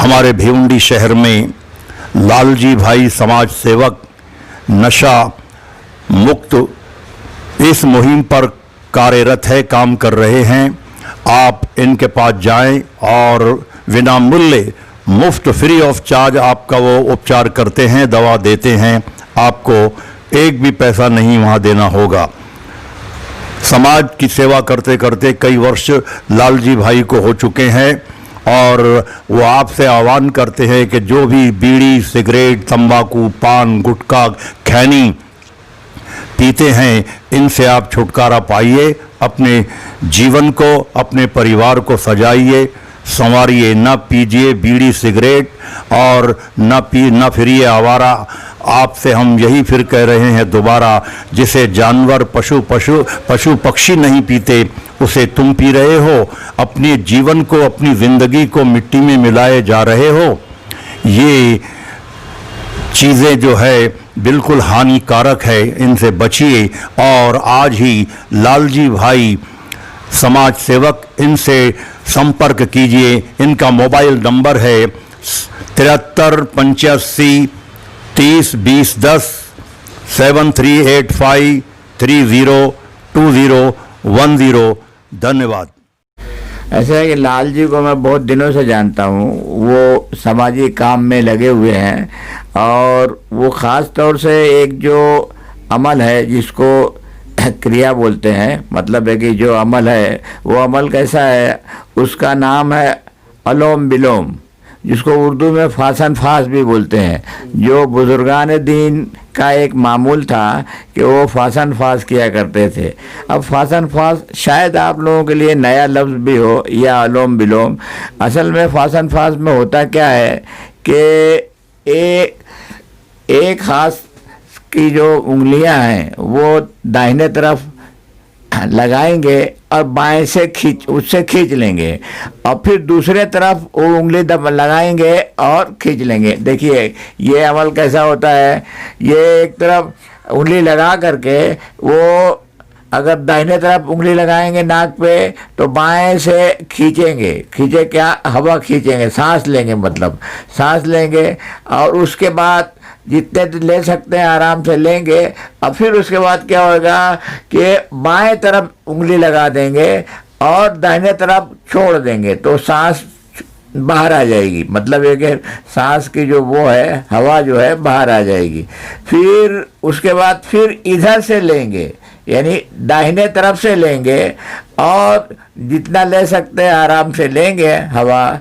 हमारे भिवंडी शहर में लालजी भाई समाज सेवक नशा मुक्त इस मुहिम पर कार्यरत है, काम कर रहे हैं। आप इनके पास जाएं और बिना मूल्य मुफ्त फ्री ऑफ चार्ज आपका वो उपचार करते हैं, दवा देते हैं। आपको एक भी पैसा नहीं वहाँ देना होगा। समाज की सेवा करते करते कई वर्ष लालजी भाई को हो चुके हैं और वो आपसे आह्वान करते हैं कि जो भी बीड़ी, सिगरेट, तंबाकू, पान, गुटखा, खैनी पीते हैं, इनसे आप छुटकारा पाइए। अपने जीवन को, अपने परिवार को सजाइए, संवारिए। ना पीजिए बीड़ी सिगरेट और ना फिरिए आवारा। आपसे हम यही फिर कह रहे हैं दोबारा, जिसे जानवर पशु पक्षी नहीं पीते उसे तुम पी रहे हो। अपने जीवन को, अपनी ज़िंदगी को मिट्टी में मिलाए जा रहे हो। ये चीज़ें जो है बिल्कुल हानिकारक है, इनसे बचिए। और आज ही लालजी भाई समाज सेवक, इनसे संपर्क कीजिए। इनका मोबाइल नंबर है 73 85 30 20 10, 7385 30 20 10। धन्यवाद। ऐसा है कि लाल जी को मैं बहुत दिनों से जानता हूँ। वो सामाजिक काम में लगे हुए हैं और वो ख़ास तौर से एक जो अमल है जिसको क्रिया बोलते हैं, मतलब है कि जो अमल है वो अमल कैसा है, उसका नाम है अलोम विलोम, जिसको उर्दू में फासन फास भी बोलते हैं। जो बुजुर्गान दीन का एक मामूल था कि वो फासन फास किया करते थे। अब फासन फास शायद आप लोगों के लिए नया लफ्ज़ भी हो, या अलोम विलोम। असल में फासन फास में होता क्या है कि एक हाथ की जो उंगलियां हैं वो दाहिने तरफ लगाएंगे और बाएं से उससे खींच लेंगे, और फिर दूसरे तरफ वो उंगली दब लगाएंगे और खींच लेंगे। देखिए ये अमल कैसा होता है। ये एक तरफ उंगली लगा करके वो अगर दाहिने तरफ उंगली लगाएंगे नाक पे तो बाएं से खींचे क्या, हवा खींचेंगे, सांस लेंगे, मतलब सांस लेंगे। और उसके बाद जितने ले सकते हैं आराम से लेंगे। और फिर उसके बाद क्या होगा कि बाएं तरफ उंगली लगा देंगे और दाहिने तरफ छोड़ देंगे, तो सांस बाहर आ जाएगी। मतलब ये कि सांस की जो वो है, हवा जो है बाहर आ जाएगी। फिर उसके बाद फिर इधर से लेंगे, यानी दाहिने तरफ से लेंगे और जितना ले सकते हैं आराम से लेंगे हवा,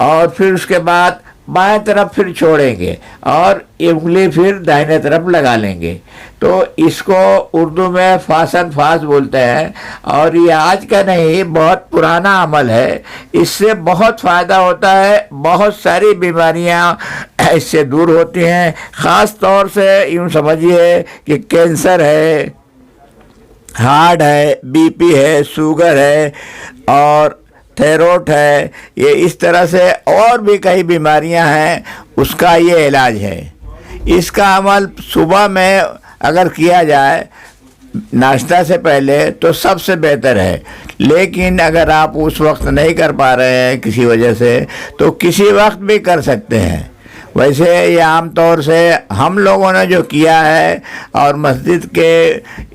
और फिर उसके बाद बाएं तरफ फिर छोड़ेंगे और ये उंगली फिर दाहिने तरफ लगा लेंगे। तो इसको उर्दू में फासन फास बोलते हैं। और ये आज का नहीं, बहुत पुराना अमल है। इससे बहुत फ़ायदा होता है, बहुत सारी बीमारियां इससे दूर होती हैं। ख़ास तौर से यूँ समझिए कि कैंसर है, हार्ट है, बीपी है, शुगर है और थायराइड है। ये इस तरह से और भी कई बीमारियां हैं, उसका ये इलाज है। इसका अमल सुबह में अगर किया जाए नाश्ता से पहले तो सबसे बेहतर है। लेकिन अगर आप उस वक्त नहीं कर पा रहे हैं किसी वजह से, तो किसी वक्त भी कर सकते हैं। वैसे ये आम तौर से हम लोगों ने जो किया है और मस्जिद के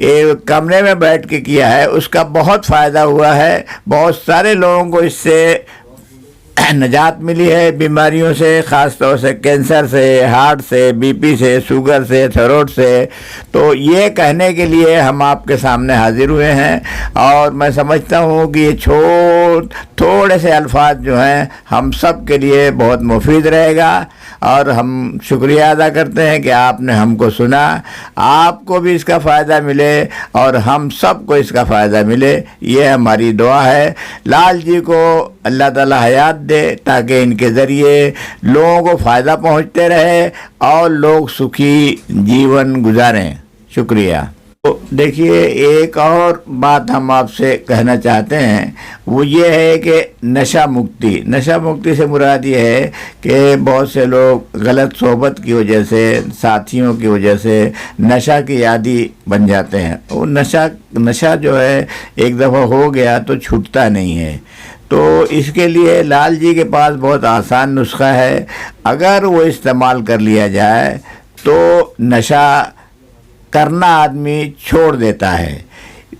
एक कमरे में बैठ के किया है, उसका बहुत फ़ायदा हुआ है। बहुत सारे लोगों को इससे निजात मिली है बीमारियों से, ख़ास तौर से कैंसर से, हार्ट से, बीपी से, शुगर से, थायराइड से। तो ये कहने के लिए हम आपके सामने हाजिर हुए हैं। और मैं समझता हूँ कि ये थोड़े से अल्फाज जो हैं हम सब के लिए बहुत मुफीद रहेगा। और हम शुक्रिया अदा करते हैं कि आपने हमको सुना। आपको भी इसका फ़ायदा मिले और हम सबको इसका फ़ायदा मिले, ये हमारी दुआ है। लाल जी को अल्लाह ताला हयात दे ताकि इनके ज़रिए लोगों को फ़ायदा पहुंचते रहे और लोग सुखी जीवन गुजारें। शुक्रिया। तो देखिए, एक और बात हम आपसे कहना चाहते हैं, वो ये है कि नशा मुक्ति से मुराद ये है कि बहुत से लोग गलत सोहबत की वजह से, साथियों की वजह से नशा की आदी बन जाते हैं। वो नशा जो है एक दफ़ा हो गया तो छूटता नहीं है। तो इसके लिए लाल जी के पास बहुत आसान नुस्खा है। अगर वो इस्तेमाल कर लिया जाए तो नशा करना आदमी छोड़ देता है।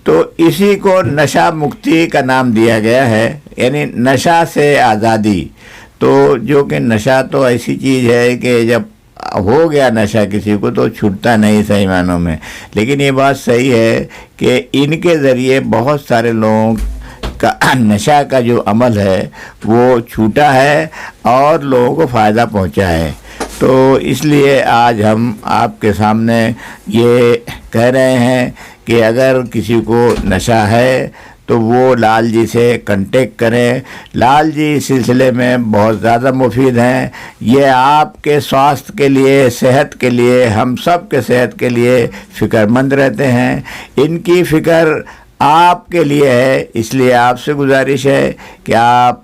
तो इसी को नशा मुक्ति का नाम दिया गया है, यानी नशा से आज़ादी। तो जो कि नशा तो ऐसी चीज़ है कि जब हो गया नशा किसी को तो छूटता नहीं सही मानों में। लेकिन ये बात सही है कि इनके ज़रिए बहुत सारे लोगों का नशा का जो अमल है वो छूटा है और लोगों को फ़ायदा पहुंचा है। तो इसलिए आज हम आपके सामने ये कह रहे हैं कि अगर किसी को नशा है तो वो लाल जी से कांटेक्ट करें। लाल जी इस सिलसिले में बहुत ज़्यादा मुफीद हैं। ये आपके स्वास्थ्य के लिए, सेहत के लिए, हम सब के सेहत के लिए फ़िक्रमंद रहते हैं। इनकी फ़िक्र आपके लिए है, इसलिए आपसे गुजारिश है कि आप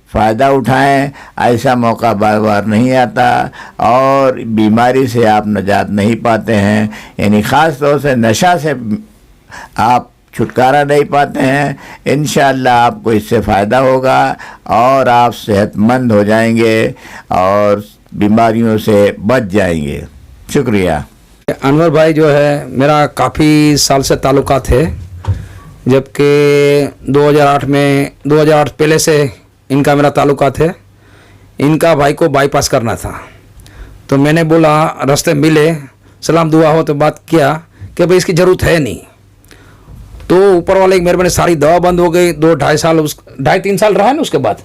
फ़ायदा उठाएं। ऐसा मौका बार बार नहीं आता और बीमारी से आप निजात नहीं पाते हैं, यानी ख़ास तौर से नशा से आप छुटकारा नहीं पाते हैं। इंशाअल्लाह आपको इससे फ़ायदा होगा और आप सेहतमंद हो जाएंगे और बीमारियों से बच जाएंगे। शुक्रिया। अनवर भाई जो है मेरा काफ़ी साल से ताल्लुकात है, जबकि 2008 पहले से इनका मेरा ताल्लुकात है। इनका भाई को बाईपास करना था, तो मैंने बोला, रास्ते मिले, सलाम दुआ हो तो बात किया कि भाई इसकी ज़रूरत है नहीं। तो ऊपर वाले की मेहरबानी सारी दवा बंद हो गई। 2-2.5 साल रहा है ना, उसके बाद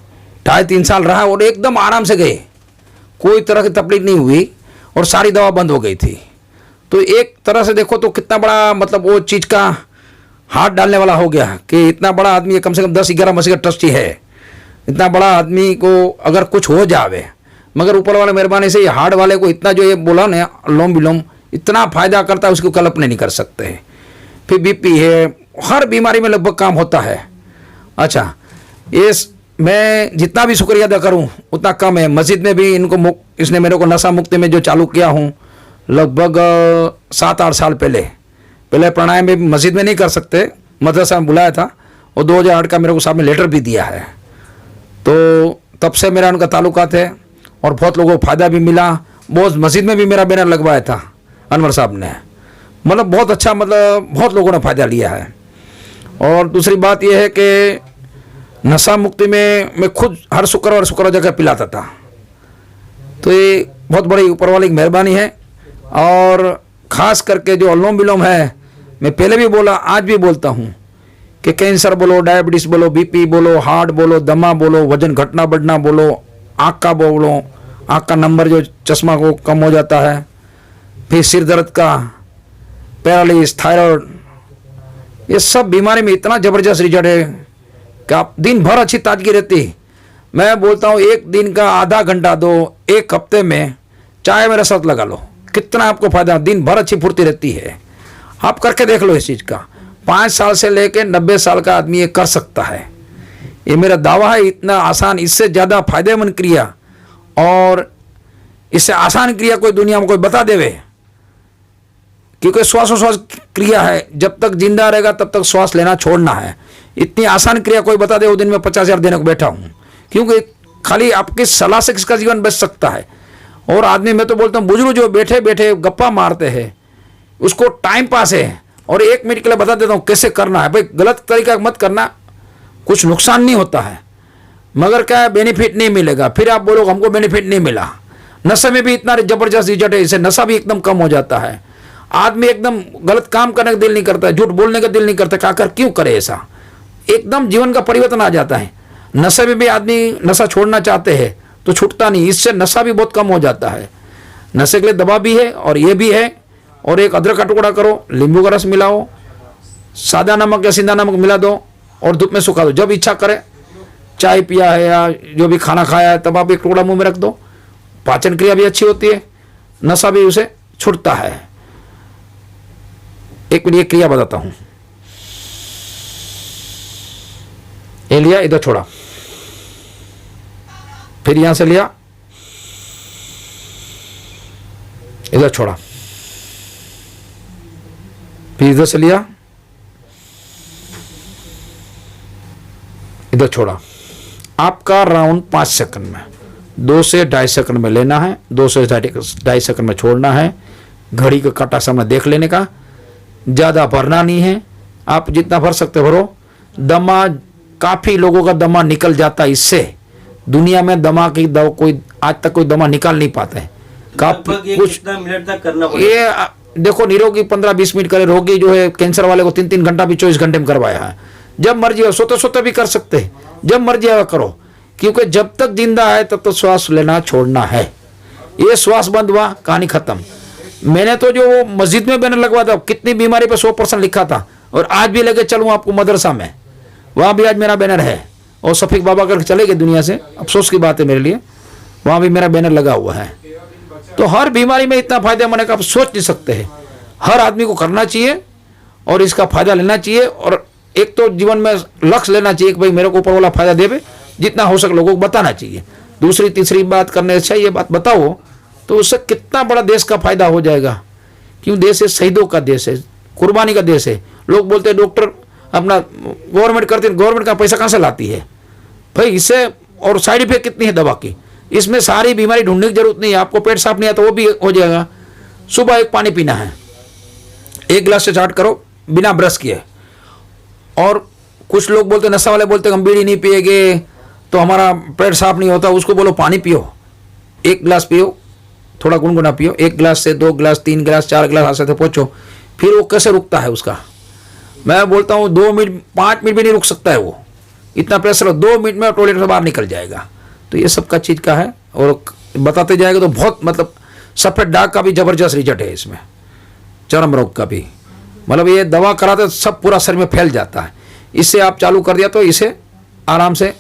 2.5-3 साल रहा और एकदम आराम से गए, कोई तरह की तकलीफ नहीं हुई और सारी दवा बंद हो गई थी। तो एक तरह से देखो तो कितना बड़ा मतलब वो चीज़ का हाथ डालने वाला हो गया कि इतना बड़ा आदमी, कम से कम 10-11 मसीह का ट्रस्टी है। इतना बड़ा आदमी को अगर कुछ हो जावे, मगर ऊपर वाले मेहरबानी से ये हार्ट वाले को इतना जो ये बोला ना अनुलोम विलोम इतना फ़ायदा करता है, उसको कल्पना नहीं कर सकते। फिर बीपी है, हर बीमारी में लगभग काम होता है। अच्छा, मैं जितना भी शुक्रिया अदा करूं उतना कम है। मस्जिद में भी इसने मेरे को नशा मुक्ति में जो चालू किया हूं लगभग 7-8 साल पहले प्राणायाम में मस्जिद में नहीं कर सकते, मदरसा में बुलाया था और 2008 का मेरे को साहब ने लेटर भी दिया है। तो तब से मेरा उनका ताल्लुकात है और बहुत लोगों को फ़ायदा भी मिला। बहुत मस्जिद में भी मेरा बैनर लगवाया था अनवर साहब ने, मतलब बहुत अच्छा, मतलब बहुत लोगों ने फ़ायदा लिया है। और दूसरी बात यह है कि नशा मुक्ति में मैं खुद हर शुक्रवार जगह पिलाता था। तो ये बहुत बड़ी ऊपर वाली की मेहरबानी है। और ख़ास करके जो अनुलोम विलोम है, मैं पहले भी बोला, आज भी बोलता हूँ कि कैंसर बोलो, डायबिटीज़ बोलो, बीपी बोलो, हार्ट बोलो, दमा बोलो, वजन घटना बढ़ना बोलो, आँख का बोलो, आँख का नंबर जो चश्मा को कम हो जाता है, फिर सिर दर्द का, पैरालिस, थायराइड, ये सब बीमारी में इतना ज़बरदस्त रिजल्ट है कि आप दिन भर अच्छी ताजगी रहती। मैं बोलता हूँ एक दिन का आधा घंटा दो, एक हफ्ते में चाय मेरे साथ लगा लो, कितना आपको फ़ायदा, दिन भर अच्छी फुर्ती रहती है। आप करके देख लो इस चीज़ का। 5 साल से लेकर 90 साल का आदमी ये कर सकता है, ये मेरा दावा है। इतना आसान, इससे ज़्यादा फायदेमंद क्रिया और इससे आसान क्रिया कोई दुनिया में कोई बता देवे, क्योंकि श्वासोश्वास क्रिया है, जब तक जिंदा रहेगा तब तक श्वास लेना छोड़ना है। इतनी आसान क्रिया कोई बता दे, वो दिन में 50,000 देने को बैठा हूँ, क्योंकि खाली आपकी सलाह से किसका जीवन बच सकता है। और आदमी, मैं तो बोलता हूँ बुजुर्ग जो बैठे बैठे गप्पा मारते हैं, उसको टाइम पास है और 1 मिनट के लिए बता देता हूँ कैसे करना है। भाई गलत तरीका मत करना, कुछ नुकसान नहीं होता है, मगर क्या है, बेनिफिट नहीं मिलेगा। फिर आप बोलोगे हमको बेनिफिट नहीं मिला। नशे में भी इतना ज़बरदस्त रिजल्ट है, इससे नशा भी एकदम कम हो जाता है। आदमी एकदम गलत काम करने का दिल नहीं करता है, झूठ बोलने का दिल नहीं करता, क्या कर क्यों करे ऐसा, एकदम जीवन का परिवर्तन आ जाता है। नशे में भी आदमी नशा छोड़ना चाहते हैं तो छूटता नहीं, इससे नशा भी बहुत कम हो जाता है। नशे के लिए दवा भी है और ये भी है। और एक अदरक का टुकड़ा करो, नींबू का रस मिलाओ, सादा नमक या सिंधा नमक मिला दो और धूप में सुखा दो। जब इच्छा करे, चाय पिया है या जो भी खाना खाया है, तब आप एक टुकड़ा मुंह में रख दो, पाचन क्रिया भी अच्छी होती है, नशा भी उसे छूटता है। एक मिनट ये क्रिया बताता हूं। ये लिया, इधर छोड़ा, फिर यहां से लिया, इधर छोड़ा, फिर इधर से लिया, इधर छोड़ा, आपका राउंड 5 सेकंड में, 2 से 2.5 सेकंड में लेना है, 2 से 2.5 सेकंड में छोड़ना है। घड़ी का काटा सामने देख लेने का, ज़्यादा भरना नहीं है, आप जितना भर सकते भरो। दमा, काफ़ी लोगों का दमा निकल जाता है इससे। दुनिया में दमा की दवा कोई आज तक कोई दमा निकाल नहीं पाते हैं। कुछ कितना मिनट तक करना पड़ेगा? ये देखो, निरोगी 15-20 मिनट करे, रोगी जो है कैंसर वाले को 3-3 घंटा भी 24 घंटे में करवाया है। जब मर्जी हो, सोते सोते भी कर सकते हैं, जब मर्जी आया करो, क्योंकि जब तक जिंदा है तब तो श्वास लेना छोड़ना है। ये श्वास बंद हुआ, कहानी खत्म। मैंने तो जो मस्जिद में बैनर लगवा था, कितनी बीमारी पे 100% लिखा था, और आज भी लेके चलूँ आपको मदरसा में, वहाँ भी आज मेरा बैनर है। और शफीक बाबा करके चले गए दुनिया से, अफसोस की बात है मेरे लिए, वहाँ भी मेरा बैनर लगा हुआ है। तो हर बीमारी में इतना फायदेमंद है कि आप सोच नहीं सकते हैं। हर आदमी को करना चाहिए और इसका फायदा लेना चाहिए। और एक तो जीवन में लक्ष्य लेना चाहिए कि भाई मेरे को ऊपर वाला फायदा देवे, जितना हो सके लोगों को बताना चाहिए। दूसरी तीसरी बात करने से ये बात बताओ तो उससे कितना बड़ा देश का फायदा हो जाएगा। क्यों? देश है शहीदों का देश है, कुर्बानी का देश है। लोग बोलते हैं डॉक्टर अपना गवर्नमेंट करती है, गवर्नमेंट का पैसा कहाँ से लाती है भाई? इससे और साइड इफेक्ट कितनी है दवा की, इसमें सारी बीमारी ढूंढने की जरूरत नहीं है। आपको पेट साफ नहीं आता वो भी हो जाएगा। सुबह एक पानी पीना है, 1 गिलास से स्टार्ट करो बिना ब्रश किए। और कुछ लोग बोलते, नशा वाले बोलते हम बीड़ी नहीं पिएंगे तो हमारा पेट साफ नहीं होता। उसको बोलो पानी पियो, 1 गिलास पियो, थोड़ा गुनगुना पियो, 1 गिलास से 2 गिलास 3 गिलास 4 गिलास ऐसे पहुँचो। फिर वो कैसे रुकता है उसका? मैं बोलता हूँ 2 मिनट 5 मिनट भी नहीं रुक सकता है वो, इतना प्रेशर हो। 2 मिनट में टॉयलेट से बाहर निकल जाएगा। तो ये सब का चीज़ का है, और बताते जाएगा तो बहुत, मतलब सफ़ेद दाग का भी ज़बरदस्त रिजल्ट है इसमें, चर्म रोग का भी। मतलब ये दवा कराते सब पूरा शरीर में फैल जाता है। इससे आप चालू कर दिया तो इसे आराम से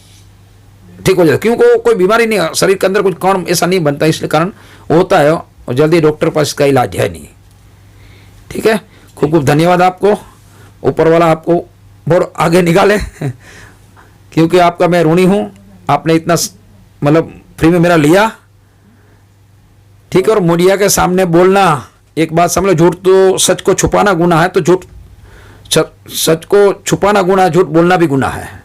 ठीक हो जाता है। क्योंकि कोई बीमारी नहीं, शरीर के अंदर कुछ कौन ऐसा नहीं बनता, इसलिए कारण होता है और जल्दी डॉक्टर पास इसका इलाज है नहीं। ठीक है, खूब खूब धन्यवाद आपको, ऊपर वाला आपको बहुत आगे निकाले क्योंकि आपका मैं ऋणी हूँ। आपने इतना मतलब फ्री में मेरा लिया। ठीक है, और मीडिया के सामने बोलना, एक बात समझ लो, झूठ तो सच को छुपाना गुनाह है, तो झूठ सच को छुपाना गुनाह है, झूठ बोलना भी गुनाह है।